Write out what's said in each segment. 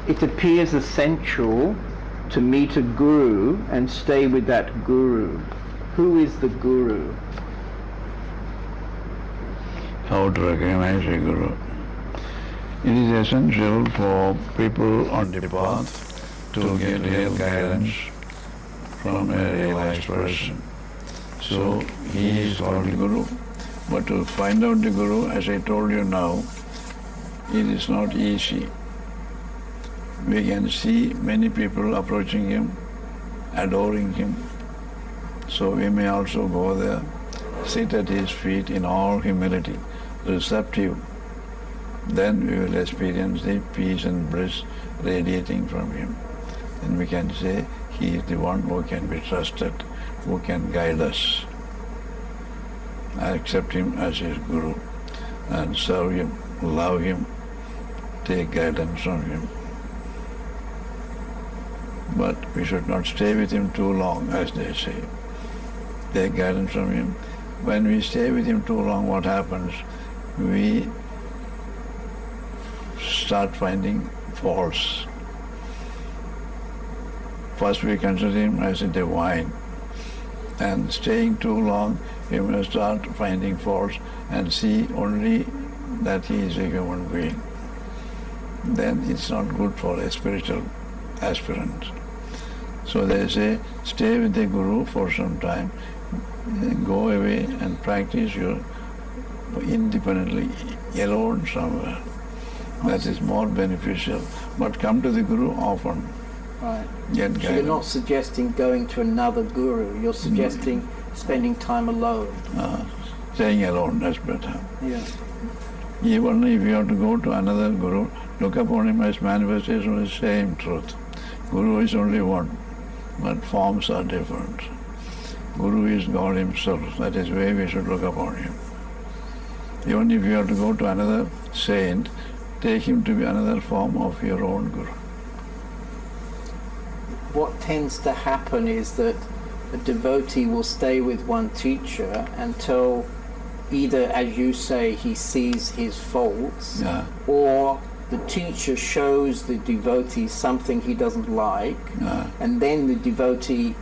it appears essential to meet a guru and stay with that guru. Who is the guru? How to recognize a guru? It is essential for people on the path to get real guidance from a realized person. So he is called the guru. But to find out the guru, as I told you now, it is not easy. We can see many people approaching him, adoring him. So we may also go there, sit at his feet in all humility, receptive. Then we will experience the peace and bliss radiating from him. And we can say he is the one who can be trusted, who can guide us. I accept him as his guru and serve him, love him, take guidance from him. But we should not stay with him too long, as they say. Take guidance from him. When we stay with him too long, what happens? We start finding faults. First we consider him as a divine, and staying too long, we must start finding faults and see only that he is a human being. Then it's not good for a spiritual aspirant. So they say, stay with the guru for some time, go away and practice your independently, alone somewhere. That is more beneficial. But come to the guru often. Right. Get So guidance. you're not suggesting going to another guru, you're suggesting spending time alone. Staying alone, that's better. Yeah. Even if you have to go to another guru, look upon him as manifestation of the same truth. Guru is only one, but forms are different. Guru is God himself. That is the way we should look upon him. Even if you have to go to another saint, take him to be another form of your own guru. What tends to happen is that a devotee will stay with one teacher until either, as you say, he sees his faults, Yeah. or the teacher shows the devotee something he doesn't like, and then the devotee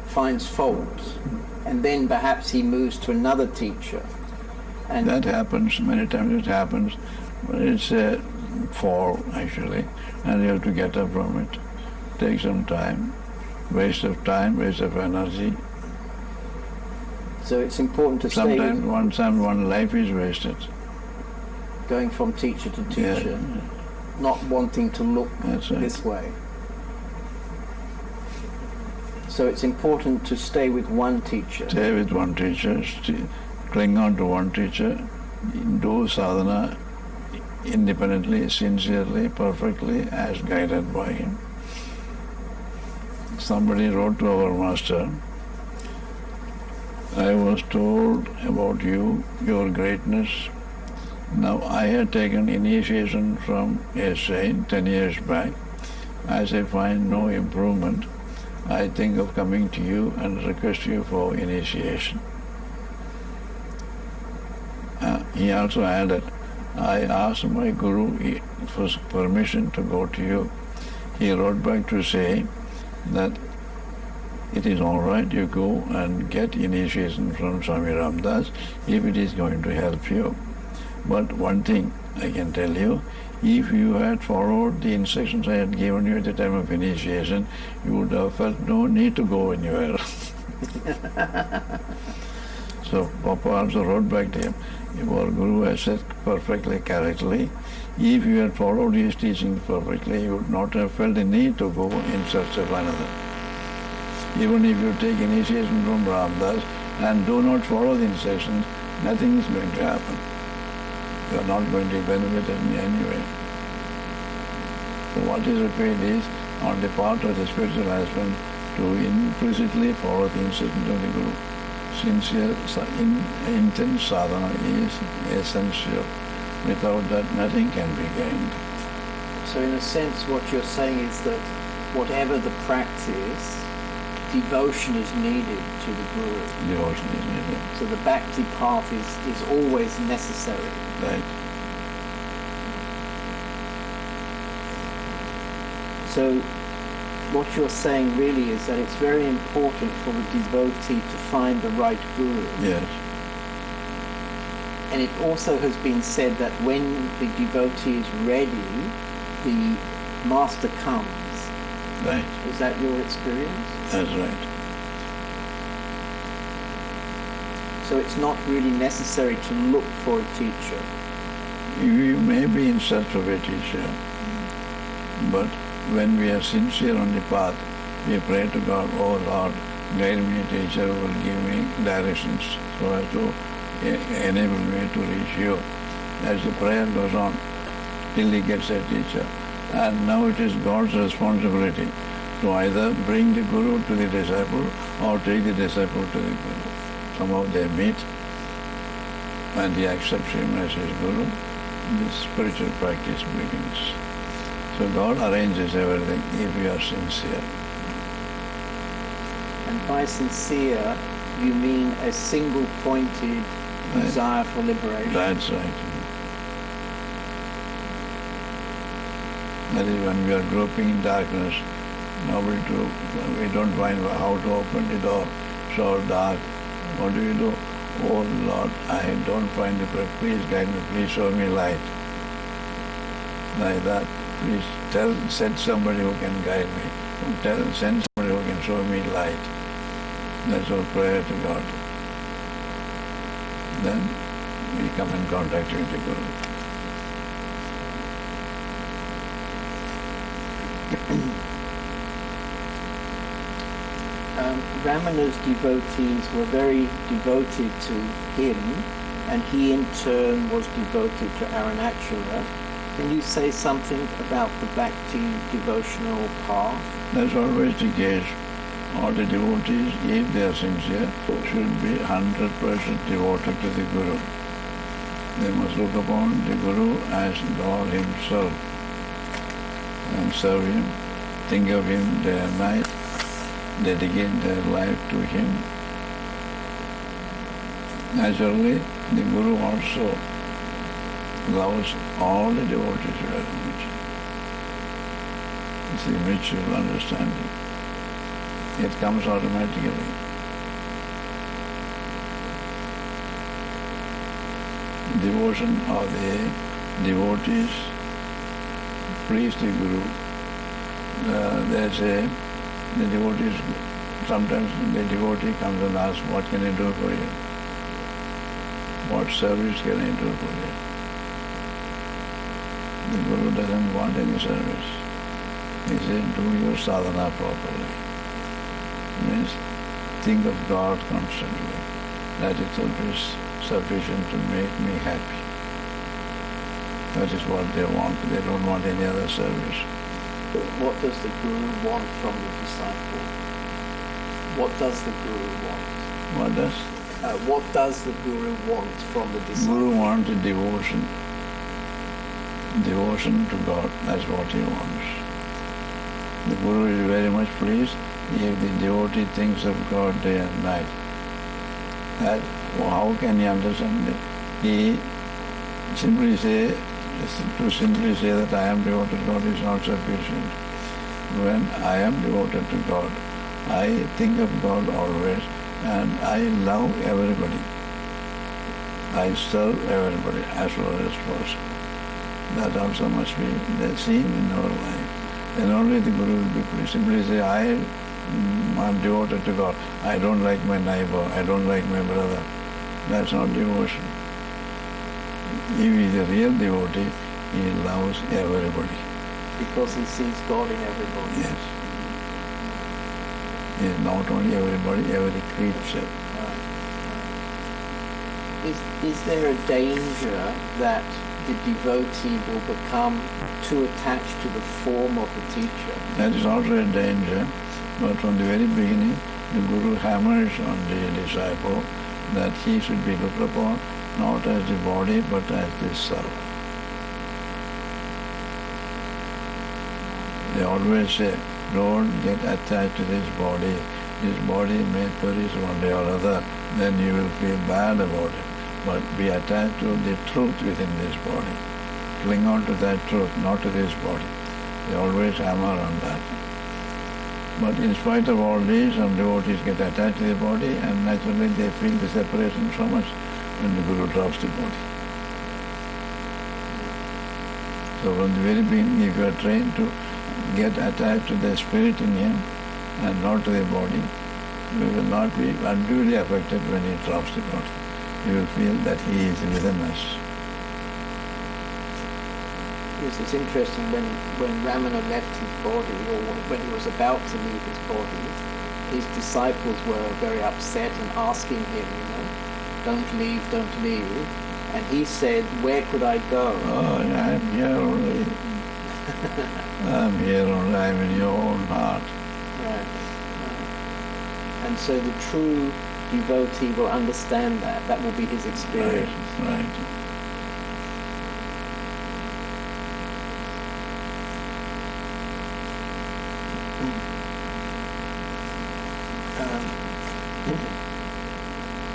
finds fault, and then perhaps he moves to another teacher. And That happens, many times it happens, but it's a fall actually, and you have to get up from it. Take some time, waste of energy. so it's important to stay Sometimes one life is wasted. going from teacher to teacher, not wanting to look That's right. this way. So it's important to stay with one teacher. Stay with one teacher, cling on to one teacher, do sadhana independently, sincerely, perfectly, as guided by him. Somebody wrote to our master, I was told about you, your greatness. Now I had taken initiation from a saint 10 years back. As I find no improvement, I think of coming to you and request you for initiation. He also added, I asked my guru for permission to go to you. He wrote back to say that it is all right, you go and get initiation from Swami Ramdas if it is going to help you. But one thing I can tell you, if you had followed the instructions I had given you at the time of initiation, you would have felt no need to go anywhere. So Papa also wrote back to him, your Guru has said perfectly correctly, if you had followed his teachings perfectly, you would not have felt the need to go in search of another. Even if you take initiation from Ramdas and do not follow the instructions, nothing is going to happen. You are not going to benefit in any way. So what is required is, on the part of the spiritual husband, to implicitly follow the instructions of the Guru. Sincere, intense sadhana is essential. Without that, nothing can be gained. So in a sense, what you're saying is that whatever the practice, devotion is needed to the Guru. Devotion is needed. So the bhakti path is always necessary. Right. So what you're saying really is that it's very important for the devotee to find the right guru. Yes. And it also has been said that when the devotee is ready, the master comes. Right. Is that your experience? That's right. So it's not really necessary to look for a teacher. You may be in search of a teacher, but when we are sincere on the path, we pray to God, oh Lord, guide me a teacher who will give me directions so as to enable me to reach you. As the prayer goes on, till he gets a teacher. And now it is God's responsibility to either bring the Guru to the disciple or take the disciple to the Guru. Somehow they meet and he accepts him as his Guru. This spiritual practice begins. So God arranges everything if you are sincere. And by sincere, you mean a single-pointed desire for liberation. That's right. That is when we are groping in darkness, we don't find how to open the door, so dark. What do? Oh Lord, I don't find the way. Please guide me, please show me light. Like that, please send somebody who can guide me. Send somebody who can show me light. That's our prayer to God. Then we come in contact with the Guru. Ramana's devotees were very devoted to him, and he in turn was devoted to Arunachalara. Can you say something about the Bhakti devotional path? That's always the case. All the devotees, if they are sincere, should be 100% devoted to the Guru. They must look upon the Guru as God himself and serve him, think of him day and night, dedicate their life to him. Naturally, the Guru also loves all the devotees very much. It's the mutual understanding. It comes automatically. Devotion of the devotees please the Guru. They say, the devotees, sometimes the devotee comes and asks, what can I do for you? What service can I do for you? The Guru doesn't want any service. He says, do your sadhana properly. Means think of God constantly. That itself is sufficient to make me happy. That is what they want. They don't want any other service. What does the Guru want from the disciple? What does the Guru want? What does the Guru want from the disciple? Guru wants devotion. Devotion to God. That's what he wants. The Guru is very much pleased if the devotee thinks of God day and night. How can he understand it? He simply say that I am devoted to God is not sufficient. When I am devoted to God, I think of God always and I love everybody. I serve everybody as well as possible. That also must be seen in our life. Then only the Guru will be pleased. Simply say, I am devoted to God. I don't like my neighbor. I don't like my brother. That's not devotion. If he is a real devotee, he loves everybody. Because he sees God in everybody. Yes. He is not only everybody, every creature. Is there a danger that the devotee will become too attached to the form of the teacher? That is also a danger, but from the very beginning, the Guru hammers on the disciple that he should be looked upon not as the body, but as the self. They always say, don't get attached to this body. This body may perish one day or other, then you will feel bad about it. But be attached to the truth within this body. Cling on to that truth, not to this body. They always hammer on that. But in spite of all this, some devotees get attached to the body and naturally they feel the separation from us when the Guru drops the body. So from the very beginning, if you are trained to get attached to the spirit in him and not to the body, we will not be unduly affected when he drops the body. You will feel that he is within us. Yes, it's interesting when Ramana left his body, or when he was about to leave his body, his disciples were very upset and asking him, don't leave, don't leave. And he said, where could I go? Oh, I'm here only. I'm here only. I'm in your own heart. Right. And so the true devotee will understand that. That will be his experience. Right.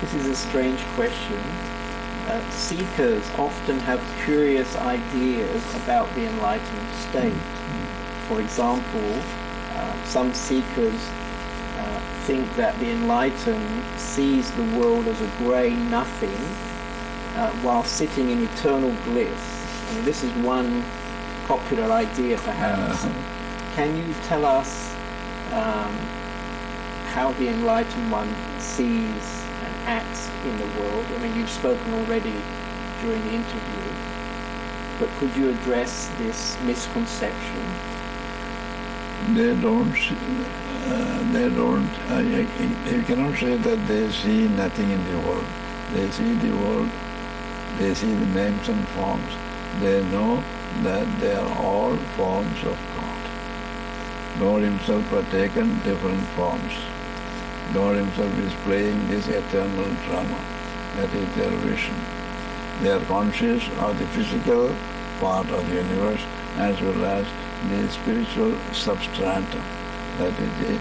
This is a strange question. Seekers often have curious ideas about the enlightened state. For example, some seekers think that the enlightened sees the world as a grey nothing while sitting in eternal bliss. I mean, this is one popular idea perhaps. Can you tell us how the enlightened one sees and acts in the world? I mean, you've spoken already during the interview, but could you address this misconception? You cannot say that they see nothing in the world. They see the world, they see the names and forms. They know that they are all forms of God. God himself has taken different forms. God himself is playing this eternal drama. That is their vision. They are conscious of the physical part of the universe as well as the spiritual substratum. That is the,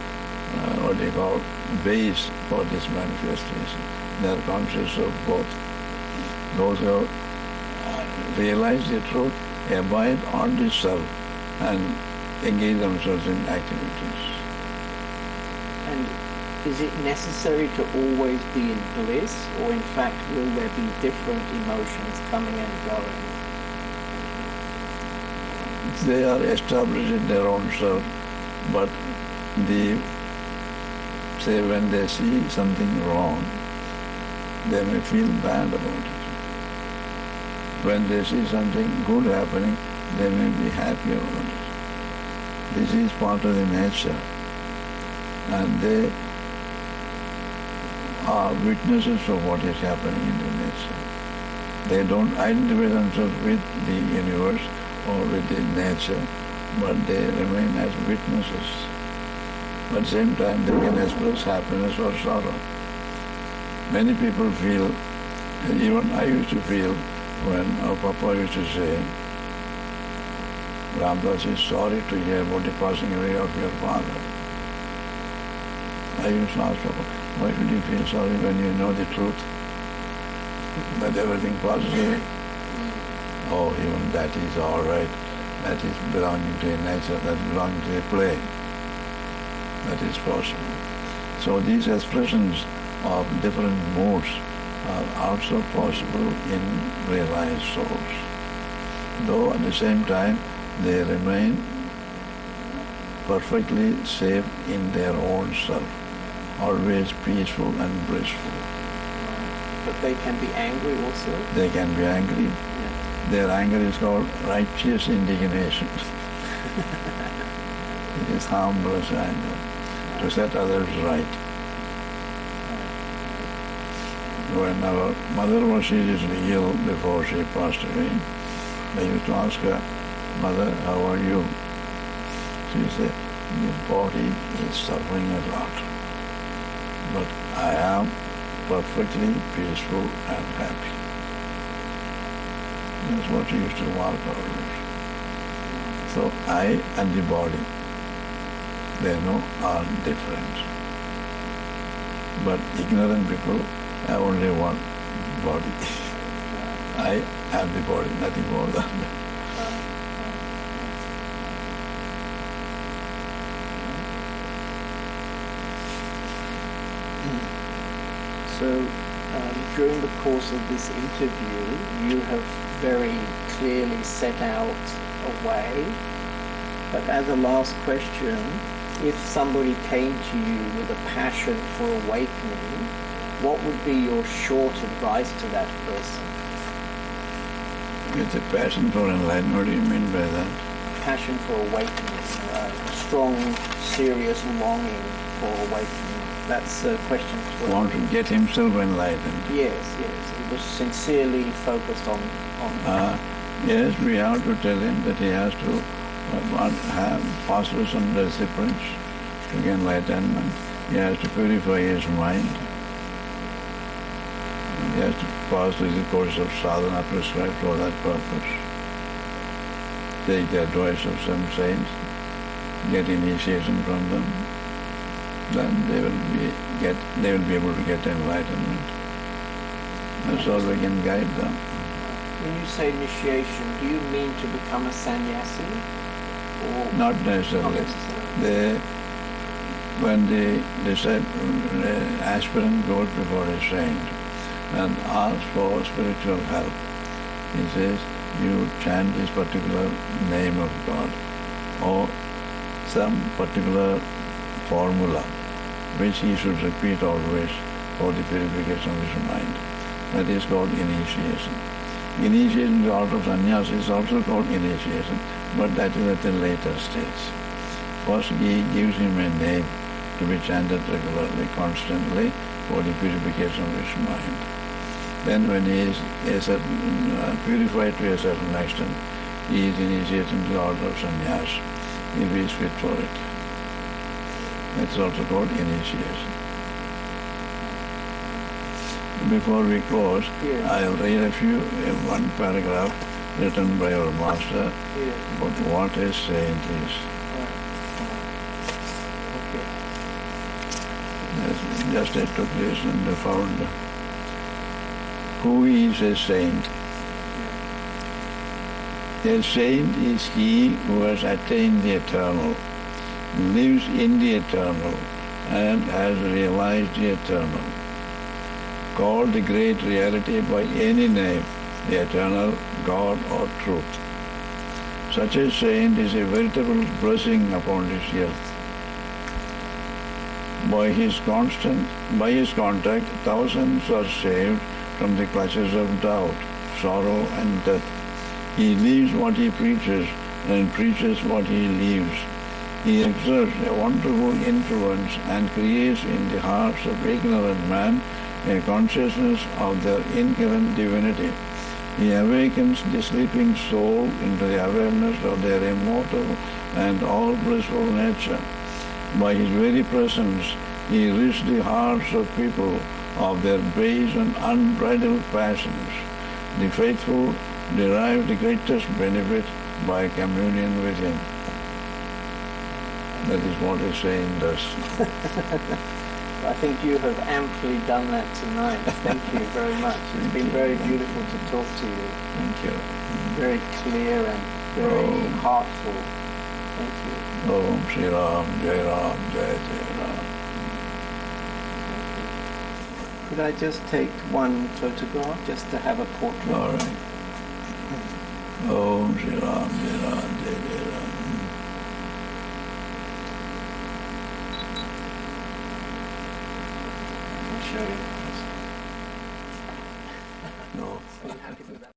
what they call, base for this manifestation. They are conscious of both. Those who realize the truth abide on the self and engage themselves in activities. And is it necessary to always be in bliss, or in fact will there be different emotions coming and going? They are established in their own self, but when they see something wrong, they may feel bad about it. When they see something good happening, they may be happy about it. This is part of the nature, and they are witnesses of what is happening in the nature. They don't identify themselves with the universe or with the nature, but they remain as witnesses. But at the same time, they can express happiness or sorrow. Many people feel, even I used to feel when our Papa used to say, Ramdas is sorry to hear about the passing away of your father. I used to ask Papa, why should you feel sorry when you know the truth? That everything passes away. Oh, even that is all right. That is belonging to nature, that is belonging to a play. That is possible. So these expressions of different moods are also possible in realized souls. Though at the same time, they remain perfectly safe in their own self, always peaceful and blissful. But they can be angry also? They can be angry. Yeah. Their anger is called righteous indignation. It is harmless anger, to set others right. When our mother was seriously ill before she passed away, I used to ask her, Mother, how are you? She said, the body is suffering a lot, but I am perfectly peaceful and happy. That's what she used to mark always. So I and the body, they know, are different. But ignorant people have only one body. I am the body, nothing more than that. So during the course of this interview, you have very clearly set out a way. But as a last question, if somebody came to you with a passion for awakening, what would be your short advice to that person? With a passion for enlightenment, what do you mean by that? Passion for awakening, strong, serious longing for awakening. That's a question for Want to get himself enlightened. Yes. He was sincerely focused on Yes, we have to tell him that he has to pass through some disciplines to get enlightenment. He has to purify his mind. He has to pass through the course of sadhana prescribed for that purpose. Take the advice of some saints, get initiation from them. Then they will be able to get enlightenment. That's all we can guide them. When you say initiation, do you mean to become a sannyasi? Or Not necessarily. When the aspirant goes before a saint and asks for spiritual help, he says, you chant this particular name of God or some particular formula which he should repeat always for the purification of his mind. That is called initiation. Initiation to the art of sannyasa is also called initiation, but that is at a later stage. First he gives him a name to be chanted regularly, constantly, for the purification of his mind. Then when he is purified to a certain extent, he is initiated into the order of sannyasa, if he is fit for it. That's also called initiation. Before we close, yes. I'll read one paragraph written by our master about what a saint is. Okay. Just I took this and found who is a saint. A saint is he who has attained the eternal, lives in the eternal, and has realized the eternal. Called the great reality by any name, the eternal, God or truth. Such a saint is a veritable blessing upon this earth. By his contact, thousands are saved from the clutches of doubt, sorrow and death. He lives what he preaches and preaches what he lives. He exerts a wonderful influence and creates in the hearts of ignorant man a consciousness of their inherent divinity. He awakens the sleeping soul into the awareness of their immortal and all-blissful nature. By his very presence, he rids the hearts of people of their base and unbridled passions. The faithful derive the greatest benefit by communion with him. That is what a saint does. I think you have amply done that tonight. Thank you very much. It's been very beautiful to talk to you. Thank you. Very clear and very heartful. Thank you. Om Shri Ram, Jai Ram, Jai Jai Ram. Could I just take one photograph just to have a portrait? All right. Om Shri Ram, Jai Ram, Jai Jai Ram. I'll show you. No. Are you happy with that?